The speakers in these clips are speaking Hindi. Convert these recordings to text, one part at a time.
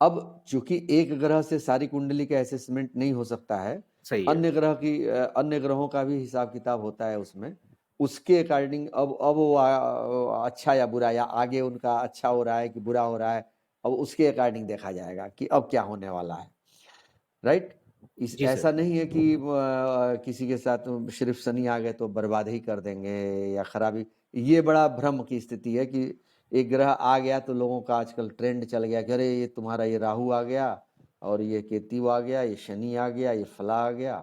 अब चूंकि एक ग्रह से सारी कुंडली का असेसमेंट नहीं हो सकता है, सही है। अन्य ग्रहों का भी हिसाब किताब होता है उसमें। उसके अकॉर्डिंग अब वो अच्छा या बुरा, या आगे उनका अच्छा हो रहा है कि बुरा हो रहा है, अब उसके अकॉर्डिंग देखा जाएगा कि अब क्या होने वाला है। राइट। इस जी सर। ऐसा नहीं है कि किसी के साथ सिर्फ शनि आ गए तो बर्बाद ही कर देंगे या खराबी। ये बड़ा भ्रम की स्थिति है कि एक ग्रह आ गया तो लोगों का आजकल ट्रेंड चल गया कि अरे ये तुम्हारा ये राहु आ गया, और ये केतु आ गया, ये शनि आ गया, ये फला आ गया,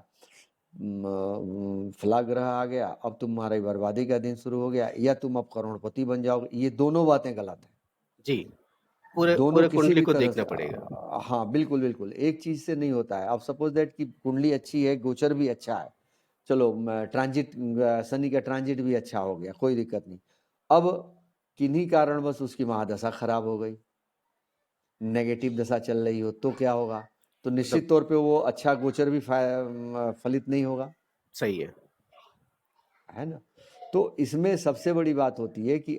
फला ग्रह आ गया, अब तुम्हारी बर्बादी का दिन शुरू हो गया, या तुम अब करोड़पति बन जाओगे। ये दोनों बातें गलत है। जी, पूरे दोनों पूरे किसी कुंडली भी को तरह देखना से पड़ेगा। हाँ बिल्कुल बिल्कुल, एक चीज से नहीं होता है। अब सपोज दैट कि कुंडली अच्छी है, गोचर भी अच्छा है, चलो ट्रांजिट, शनि का ट्रांजिट भी अच्छा हो गया, कोई दिक्कत नहीं। अब किन्हीं कारणवश उसकी महादशा खराब हो गई, नेगेटिव दशा चल रही हो, तो क्या होगा? तो मतलब निश्चित तौर पे वो अच्छा गोचर भी फलित नहीं होगा, सही है। है ना। तो इसमें सबसे बड़ी बात होती है कि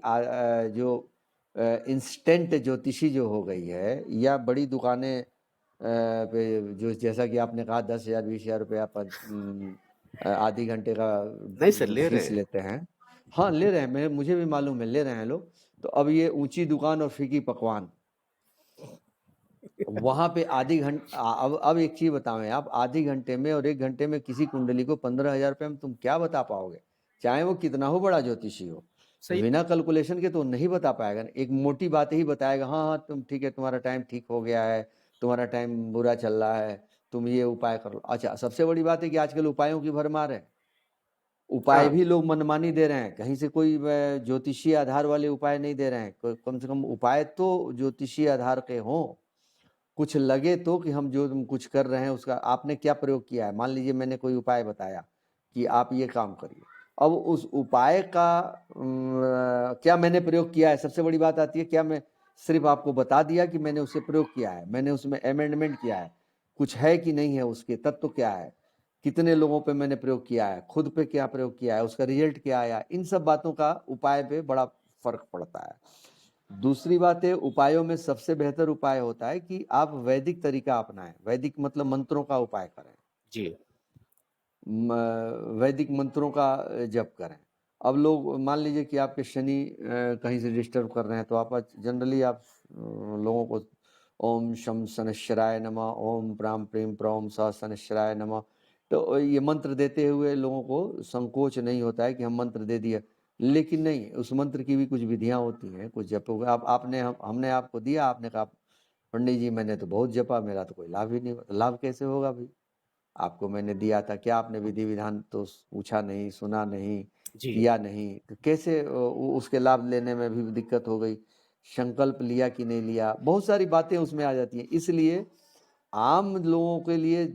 जो इंस्टेंट ज्योतिषी जो हो गई है, या बड़ी दुकानें पे जो, जैसा कि आपने कहा 10,000 20,000 रुपया पर आधी घंटे का नहीं सर, ले रहे फीस हैं। लेते हैं। हाँ ले रहे हैं, मुझे भी मालूम है, ले रहे हैं लोग। तो अब ये ऊंची दुकान और फीकी पकवान, वहां पे आधी घंटे, अब एक चीज बतावें आप, आधी घंटे में और 1 घंटे में किसी कुंडली को 15,000 रुपये में तुम क्या बता पाओगे? चाहे वो कितना हो बड़ा ज्योतिषी हो, सही। बिना कैलकुलेशन के तो नहीं बता पाएगा ना। एक मोटी बात ही बताएगा, हाँ हाँ तुम ठीक है, तुम्हारा टाइम ठीक हो गया है, तुम्हारा टाइम बुरा चल रहा है, तुम ये उपाय कर लो। अच्छा, सबसे बड़ी बात है कि आजकल उपायों की भरमार है, उपाय हाँ, भी लोग मनमानी दे रहे हैं, कहीं से कोई ज्योतिषीय आधार वाले उपाय नहीं दे रहे हैं। कम से कम उपाय तो ज्योतिषीय आधार के हों, कुछ लगे तो कि हम जो तुम कुछ कर रहे हैं उसका आपने क्या प्रयोग किया है। मान लीजिए मैंने कोई उपाय बताया कि आप ये काम करिए, अब उस उपाय का क्या मैंने प्रयोग किया है, सबसे बड़ी बात आती है। क्या मैं सिर्फ आपको बता दिया कि मैंने उसे प्रयोग किया है, मैंने उसमें अमेंडमेंट किया है, कुछ है कि नहीं है, उसके तत्व क्या है, कितने लोगों पे मैंने प्रयोग किया है, खुद पे क्या प्रयोग किया है, उसका रिजल्ट क्या आया, इन सब बातों का उपाय पे बड़ा फर्क पड़ता है। दूसरी बात है, उपायों में सबसे बेहतर उपाय होता है कि आप वैदिक तरीका अपनाएं। वैदिक मतलब मंत्रों का उपाय करें, जी। वैदिक मंत्रों का जप करें। अब लोग मान लीजिए कि आपके शनि कहीं से डिस्टर्ब कर रहे हैं, तो आप जनरली आप लोगों को ओम शम शनश्चराय नमः, ओम प्राम प्रेम प्रौम स शनश्चराय नमः, तो ये मंत्र देते हुए लोगों को संकोच नहीं होता है कि हम मंत्र दे दिए। लेकिन नहीं, उस मंत्र की भी कुछ विधियां होती हैं, कुछ जपों का। हमने आपको दिया, आपने कहा पंडित जी मैंने तो बहुत जपा, मेरा तो कोई लाभ ही नहीं हुआ। तो लाभ कैसे होगा भाई? आपको मैंने दिया था, क्या आपने विधि विधान तो पूछा नहीं, सुना नहीं, जी। किया नहीं, तो कैसे उसके लाभ लेने में भी दिक्कत हो गई? संकल्प लिया कि नहीं लिया, बहुत सारी बातें उसमें आ जाती हैं। इसलिए आम लोगों के लिए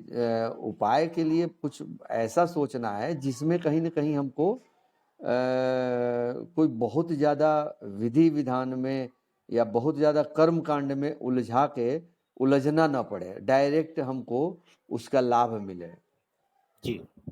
उपाय के लिए कुछ ऐसा सोचना है जिसमें कहीं ना कहीं हमको कोई बहुत ज़्यादा विधि विधान में या बहुत ज़्यादा कर्म कांड में उलझा के उलझना ना पड़े, डायरेक्ट हमको उसका लाभ मिले। जी।